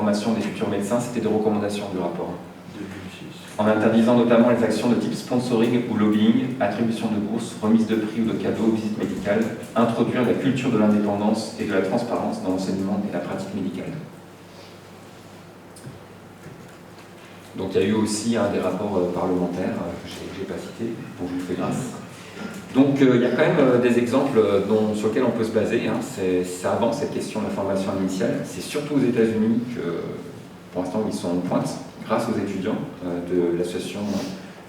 formation des futurs médecins, c'était des recommandations du rapport. En interdisant notamment les actions de type sponsoring ou lobbying, attribution de bourses, remise de prix ou de cadeaux, visites médicales, introduire la culture de l'indépendance et de la transparence dans l'enseignement et la pratique médicale. Donc il y a eu aussi des rapports parlementaires que je n'ai pas cités, dont je vous fais grâce. Donc il y a quand même des exemples sur lesquels on peut se baser. Ça avance cette question de la formation initiale. C'est surtout aux États-Unis que, pour l'instant, ils sont en pointe, grâce aux étudiants de l'association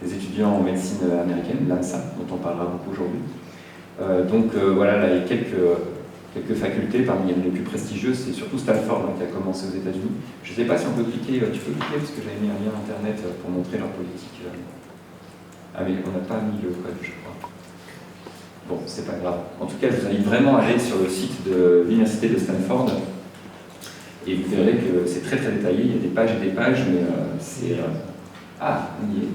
des étudiants en médecine américaine, l'AMSA, dont on parlera beaucoup aujourd'hui. Voilà, là, il y a quelques facultés, parmi les plus prestigieuses, c'est surtout Stanford qui a commencé aux États-Unis. Je ne sais pas si on peut cliquer, tu peux cliquer parce que j'avais mis un lien internet pour montrer leur politique. Ah mais on n'a pas mis le code, je crois. Bon, c'est pas grave. En tout cas, je vous invite vraiment à aller sur le site de l'université de Stanford et vous verrez que c'est très très détaillé, il y a des pages et des pages, mais c'est... Ah, on y est.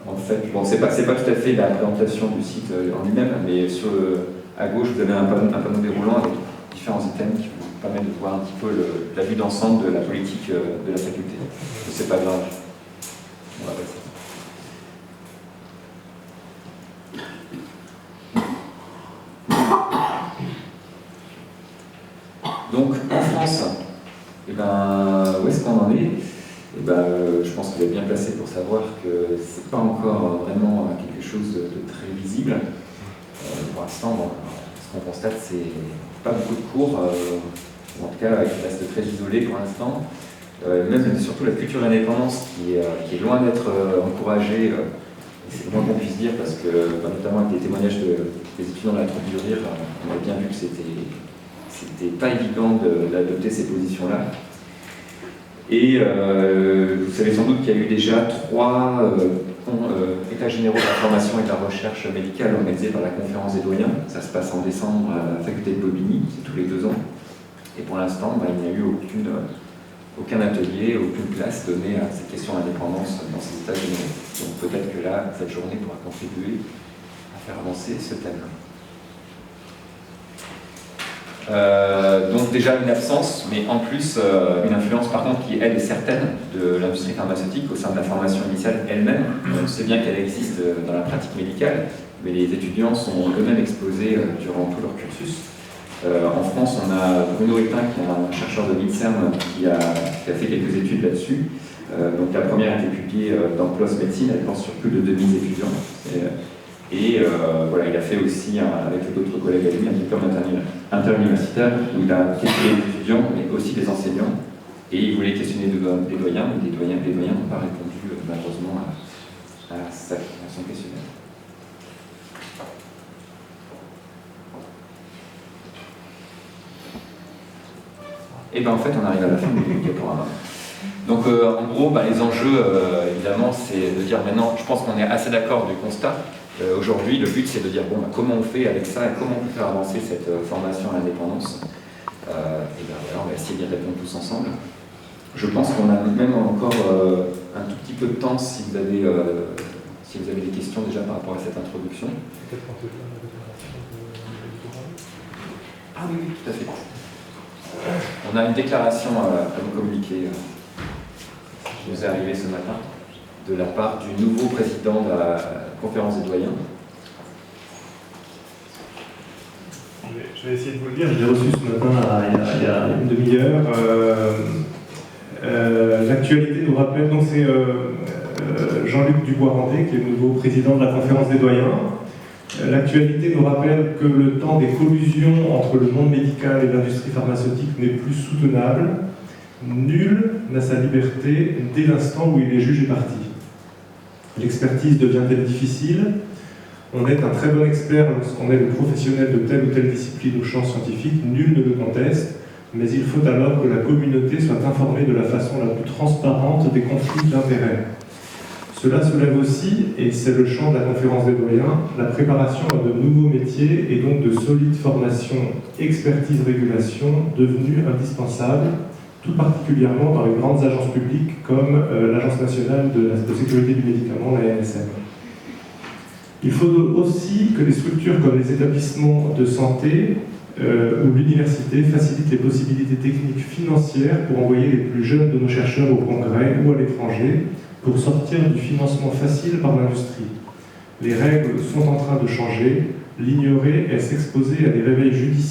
En fait, bon, c'est pas tout à fait la présentation du site en lui-même, mais à gauche, vous avez un panneau déroulant avec différents items qui vous permettent de voir un petit peu la vue d'ensemble de la politique de la faculté. C'est pas grave. On va passer. Donc, en France, où est-ce qu'on en est ? Je pense que vous êtes bien placé pour savoir que c'est pas encore vraiment quelque chose de très visible. Pour l'instant, ce qu'on constate, c'est pas beaucoup de cours, ou en tout cas qui restent très isolés pour l'instant. Même surtout la culture d'indépendance qui est loin d'être encouragée, c'est le moins qu'on puisse dire, parce que notamment avec les témoignages des étudiants de la troupe du rire, on a bien vu que c'était pas évident d'adopter ces positions-là. Et vous savez sans doute qu'il y a eu déjà 3 états généraux de la formation et de la recherche médicale organisés par la conférence des doyens. Ça se passe en décembre à la faculté de Bobigny, c'est tous les 2 ans. Et pour l'instant, il n'y a eu aucun atelier, aucune place donnée à cette question d'indépendance dans ces états généraux. Donc peut-être que là, cette journée pourra contribuer à faire avancer ce thème. Donc déjà une absence, mais en plus une influence par contre qui elle est certaine de l'industrie pharmaceutique au sein de la formation initiale elle-même. On sait bien qu'elle existe dans la pratique médicale, mais les étudiants sont eux-mêmes exposés durant tout leur cursus. En France, on a Bruno Épin, qui est un chercheur de l'INSERM, qui a fait quelques études là-dessus. Donc la première a été publiée dans PLOS Médecine, elle porte sur plus de 2000 étudiants. Voilà, il a fait aussi, avec d'autres collègues à lui, un diplôme interuniversitaire où il a questionné les étudiants, mais aussi les enseignants. Et il voulait questionner des doyens, mais les doyens n'ont pas répondu malheureusement à son questionnaire. Et en fait, on arrive à la fin du diaporama. Donc, en gros, les enjeux, évidemment, c'est de dire maintenant, je pense qu'on est assez d'accord du constat. Aujourd'hui, le but, c'est de dire, comment on fait avec ça et comment on peut faire avancer cette formation à l'indépendance. Voilà, on va essayer de répondre tous ensemble. Je pense qu'on a même encore un tout petit peu de temps si vous avez des questions déjà par rapport à cette introduction. Ah oui, tout à fait. On a une déclaration à vous communiquer qui nous est arrivée ce matin de la part du nouveau président de la conférence des doyens. Je vais essayer de vous le dire, je l'ai reçu ce matin il y a une demi-heure. L'actualité nous rappelle, donc c'est Jean-Luc Dubois-Randé qui est le nouveau président de la conférence des doyens. L'actualité nous rappelle que le temps des collusions entre le monde médical et l'industrie pharmaceutique n'est plus soutenable. Nul n'a sa liberté dès l'instant où il est juge et parti. L'expertise devient-elle difficile ? On est un très bon expert lorsqu'on est le professionnel de telle ou telle discipline ou champ scientifique, nul ne le conteste, mais il faut alors que la communauté soit informée de la façon la plus transparente des conflits d'intérêts. Cela soulève aussi, et c'est le champ de la conférence des doyens, la préparation à de nouveaux métiers et donc de solides formations expertise-régulation devenues indispensables, tout particulièrement dans les grandes agences publiques comme l'Agence nationale de sécurité du médicament, la l'ANSM. Il faut aussi que les structures comme les établissements de santé ou l'université facilitent les possibilités techniques financières pour envoyer les plus jeunes de nos chercheurs au congrès ou à l'étranger, pour sortir du financement facile par l'industrie. Les règles sont en train de changer. L'ignorer est s'exposer à des réveils judiciaires